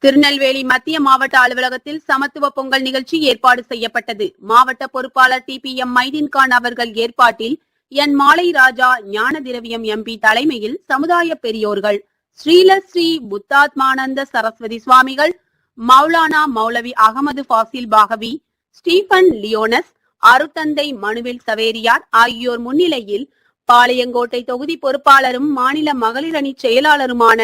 திருநெல்வேலி மத்திய மாவட்ட அலுவலகத்தில் சமத்துவ பொங்கல் நிகழ்ச்சி ஏற்பாடு செய்யப்பட்டது. மாவட்ட பொறுப்பாளர் TPM மைதீன்கான் அவர்கள் ஏற்பாட்டில் என் மாலை ராஜா ஞான திரவியம் MP தலைமையில் சமுதாய பெரியோர்கள் ஸ்ரீ புத்தாத்மானந்த சரஸ்வதி சுவாமிகள், மௌலானா மௌலவி அகமது ஃபாசில் பாகவி, ஸ்டீபன் லியோனஸ், அருத்தந்தை மனுவில் சவேரியார் ஆகியோர் முன்னிலையில் பாளையங்கோட்டை தொகுதி பொறுப்பாளரும் மாநில மகளிர் அணி செயலாளருமான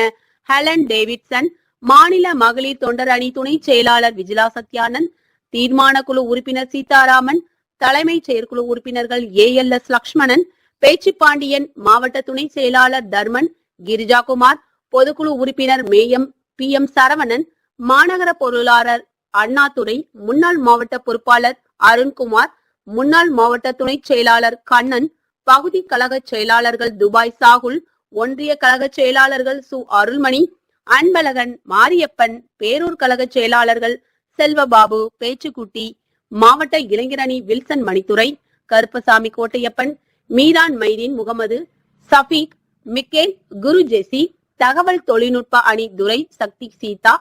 ஹெலன் டேவிட்சன், மாநில மகளிர் தொண்டர் அணி துணை செயலாளர் விஜிலா சத்யானந்த், தீர்மான குழு உறுப்பினர் சீதாராமன், தலைமை செயற்குழு உறுப்பினர்கள் ALS லக்ஷ்மணன், பேச்சிப்பாண்டியன், மாவட்ட துணை செயலாளர் தர்மன், கிரிஜாகுமார், பொதுக்குழு உறுப்பினர் மேயம் PM சரவணன், மாநகர பொருளாளர் அண்ணாதுரை, முன்னாள் மாவட்ட பொறுப்பாளர் அருண்குமார், முன்னாள் மாவட்ட துணை செயலாளர் கண்ணன், பகுதி கழக செயலாளர்கள் துபாய் சாகுல், ஒன்றிய கழக செயலாளர்கள் சு அருள்மணி, அன்பழகன், மாரியப்பன், பேரூர் கழக செயலாளர்கள் செல்வபாபு, பேச்சுக்குட்டி, மாவட்ட இளைஞரணி வில்சன் மணித்துரை, கருப்பசாமி கோட்டையப்பன், மீரான் மைதீன் முகமது, சபீக், மிக்கேல், குரு ஜெசி, தகவல் தொழில்நுட்ப அணி துரை சக்தி சீதா,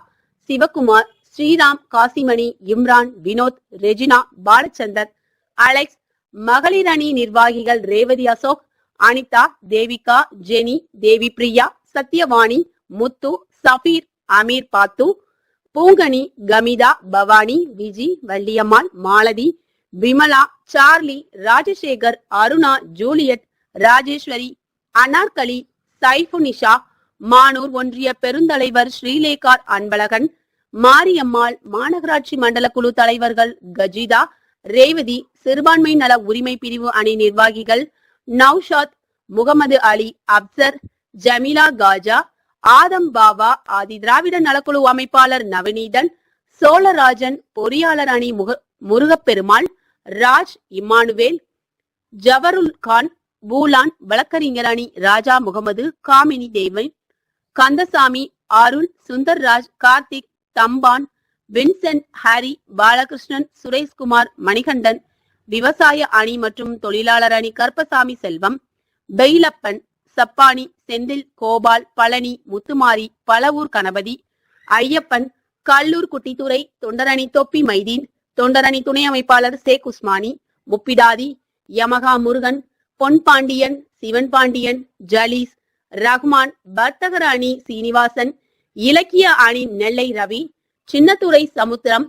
சிவகுமார், ஸ்ரீராம், காசிமணி, இம்ரான், வினோத், ரெஜினா, பாலச்சந்தர், அலெக்ஸ், மகளிர் அணி நிர்வாகிகள் ரேவதி அசோக், அனிதா, தேவிகா, ஜெனி, தேவி பிரியா, சத்யவாணி, முத்து, சபீர், அமீர் பாத்து, பூங்கனி, கமிதா, பவானி, விஜி, வள்ளியம்மாள், மாலதி, விமலா, சார்லி, ராஜசேகர், அருணா, ஜூலியட், ராஜேஸ்வரி, அனார்கலி, சைஃபுனிஷா, மானூர் ஒன்றிய பெருந்தலைவர் ஸ்ரீலேகார் அன்பழகன், மாரியம்மாள், மாநகராட்சி மண்டல குழு தலைவர்கள் கஜிதா, ரேவதி, சிறுபான்மை நல உரிமை பிரிவு அணி நிர்வாகிகள் நௌஷாத், முகமது அலி, அப்சர், ஜமீலா காஜா, ஆதம் பாபா, ஆதி திராவிட நலக்குழு அமைப்பாளர் நவநீதன், சோழராஜன், பொறியாளர் அணி முருகப்பெருமாள், ராஜ், இம்மானுவேல், ஜவருல் கான், பூலான், வழக்கறிஞர் அணி ராஜா முகமது, காமினி தேவன், கந்தசாமி, அருள், சுந்தர்ராஜ், கார்த்திக், தம்பான், வின்சென்ட், ஹாரி, பாலகிருஷ்ணன், சுரேஷ்குமார், மணிகண்டன், விவசாய அணி மற்றும் தொழிலாளர் அணி கருப்பசாமி செல்வம், பெயிலப்பன், சப்பானி, செந்தில், கோபால், பழனி, முத்துமாரி, பழவூர் கணபதி, ஐயப்பன், கல்லூர் குட்டித்துறை, தொண்டரணி தொப்பி மைதீன், தொண்டரணி துணை அமைப்பாளர் சேக் உஸ்மானி, முப்பிடாதி, யமகா முருகன், பொன்பாண்டியன், சிவன் பாண்டியன், ஜலீஸ், ரஹ்மான், வர்த்தகர் அணி சீனிவாசன், இலக்கிய அணி நெல்லை ரவி, சின்னத்துறை சமுத்திரம்,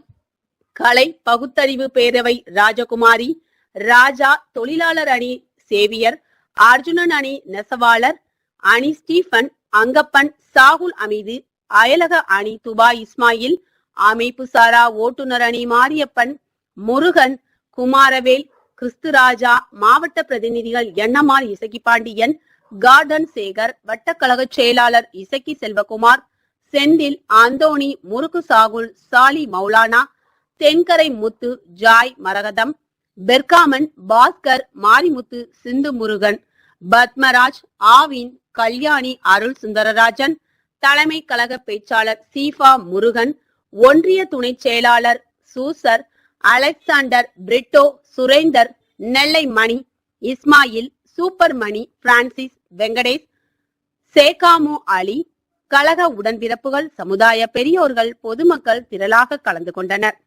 கலை பகுத்தறிவு பேரவை ராஜகுமாரி, ராஜா, தொழிலாளர் அணி சேவியர், அர்ஜுனன் அணி நெசவாளர் அணி ஸ்டீபன், அங்கப்பன், சாகுல் அமீது, அயலக அணி துபா இஸ்மாயில், அமைப்பு சாரா ஓட்டுநர் அணி மாரியப்பன், முருகன், குமாரவேல், கிறிஸ்துராஜா, மாவட்ட பிரதிநிதிகள் எண்ணமார் இசக்கி பாண்டியன், கார்டன் சேகர், வட்டக்கழக செயலாளர் இசக்கி செல்வகுமார், செந்தில், அந்தோணி, முருக்கு சாகுல், சாலி மௌலானா, தென்கரை முத்து, ஜாய் மரகதம், பெர்காமன், பாஸ்கர், மாரிமுத்து, சிந்து முருகன், பத்மராஜ், ஆவின், கல்யாணி, அருள் சுந்தரராஜன், தலைமை கழக பேச்சாளர் சீஃபா முருகன், ஒன்றிய துணை செயலாளர் சூசர், அலெக்சாண்டர், பிரிட்டோ, சுரேந்தர், நெல்லை மணி, Ismail, super money, Francis, Venkatesh, சேகாமு அலி, கழக உடன்பிறப்புகள், சமுதாய பெரியோர்கள், பொதுமக்கள் திரளாக கலந்து கொண்டனர்.